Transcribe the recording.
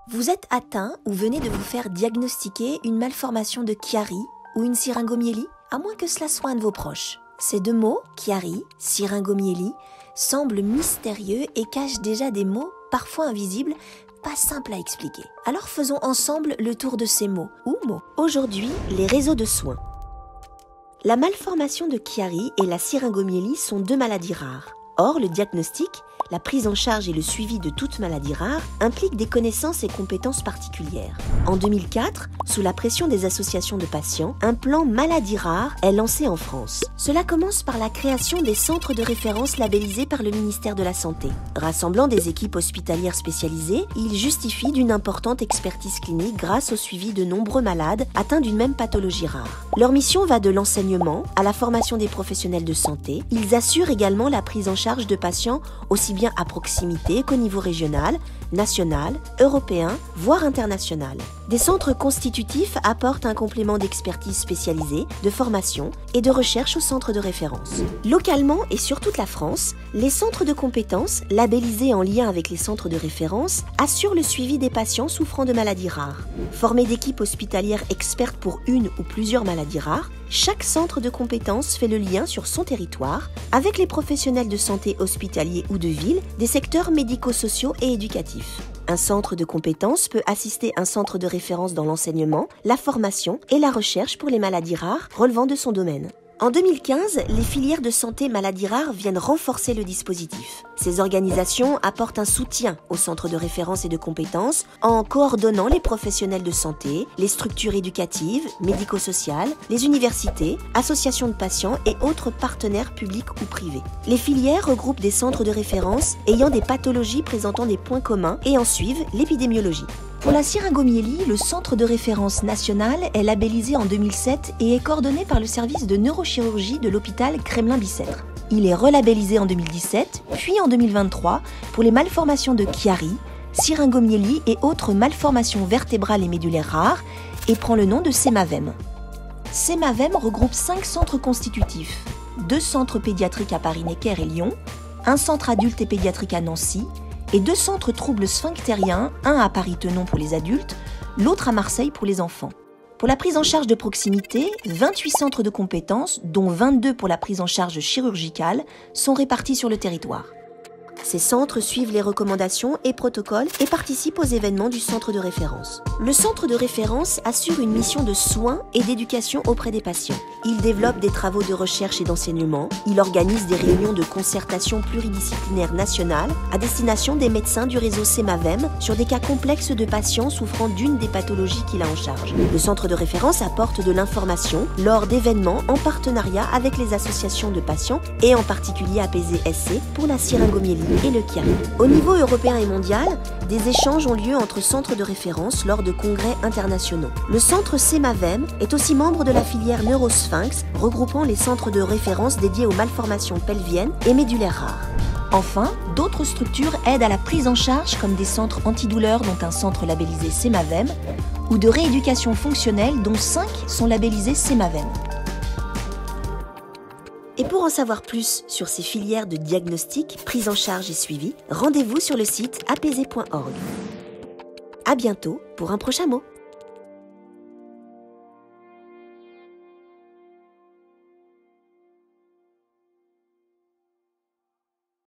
Vous êtes atteint ou venez de vous faire diagnostiquer une malformation de Chiari ou une syringomyélie, à moins que cela soit un de vos proches. Ces deux mots, Chiari, syringomyélie, semblent mystérieux et cachent déjà des mots, parfois invisibles, pas simples à expliquer. Alors faisons ensemble le tour de ces mots, ou mots. Aujourd'hui, les réseaux de soins. La malformation de Chiari et la syringomyélie sont deux maladies rares. Or, le diagnostic, la prise en charge et le suivi de toute maladie rare impliquent des connaissances et compétences particulières. En 2004, sous la pression des associations de patients, un plan maladies rares est lancé en France. Cela commence par la création des centres de référence labellisés par le ministère de la Santé. Rassemblant des équipes hospitalières spécialisées, ils justifient d'une importante expertise clinique grâce au suivi de nombreux malades atteints d'une même pathologie rare. Leur mission va de l'enseignement à la formation des professionnels de santé. Ils assurent également la prise en charge de patients aussi bien à proximité qu'au niveau régional, national, européen, voire international. Des centres constitutifs apportent un complément d'expertise spécialisée, de formation et de recherche aux centres de référence. Localement et sur toute la France, les centres de compétences, labellisés en lien avec les centres de référence, assurent le suivi des patients souffrant de maladies rares. Formés d'équipes hospitalières expertes pour une ou plusieurs maladies rares, chaque centre de compétences fait le lien sur son territoire avec les professionnels de santé hospitaliers ou de ville des secteurs médico-sociaux et éducatifs. Un centre de compétences peut assister un centre de référence dans l'enseignement, la formation et la recherche pour les maladies rares relevant de son domaine. En 2015, les filières de santé maladies rares viennent renforcer le dispositif. Ces organisations apportent un soutien aux centres de référence et de compétences en coordonnant les professionnels de santé, les structures éducatives, médico-sociales, les universités, associations de patients et autres partenaires publics ou privés. Les filières regroupent des centres de référence ayant des pathologies présentant des points communs et en suivent l'épidémiologie. Pour la syringomyélie, le centre de référence national est labellisé en 2007 et est coordonné par le service de neurochirurgie de l'hôpital Kremlin-Bicêtre. Il est relabellisé en 2017, puis en 2023 pour les malformations de Chiari, syringomyélie et autres malformations vertébrales et médulaires rares et prend le nom de SEMAVEM. SEMAVEM regroupe 5 centres constitutifs, 2 centres pédiatriques à Paris-Necker et Lyon, un centre adulte et pédiatrique à Nancy, et 2 centres troubles sphinctériens, un à Paris-Tenon pour les adultes, l'autre à Marseille pour les enfants. Pour la prise en charge de proximité, 28 centres de compétences, dont 22 pour la prise en charge chirurgicale, sont répartis sur le territoire. Ces centres suivent les recommandations et protocoles et participent aux événements du centre de référence. Le centre de référence assure une mission de soins et d'éducation auprès des patients. Il développe des travaux de recherche et d'enseignement. Il organise des réunions de concertation pluridisciplinaire nationale à destination des médecins du réseau SEMAVEM sur des cas complexes de patients souffrant d'une des pathologies qu'il a en charge. Le centre de référence apporte de l'information lors d'événements en partenariat avec les associations de patients et en particulier APZ-SC pour la syringomyélie et le Chiari. Au niveau européen et mondial, des échanges ont lieu entre centres de référence lors de congrès internationaux. Le centre SEMAVEM est aussi membre de la filière Neurosphinx, regroupant les centres de référence dédiés aux malformations pelviennes et médulaires rares. Enfin, d'autres structures aident à la prise en charge comme des centres antidouleurs dont un centre labellisé SEMAVEM ou de rééducation fonctionnelle dont 5 sont labellisés SEMAVEM. Et pour en savoir plus sur ces filières de diagnostic, prise en charge et suivi, rendez-vous sur le site apz.org. À bientôt pour un prochain mot.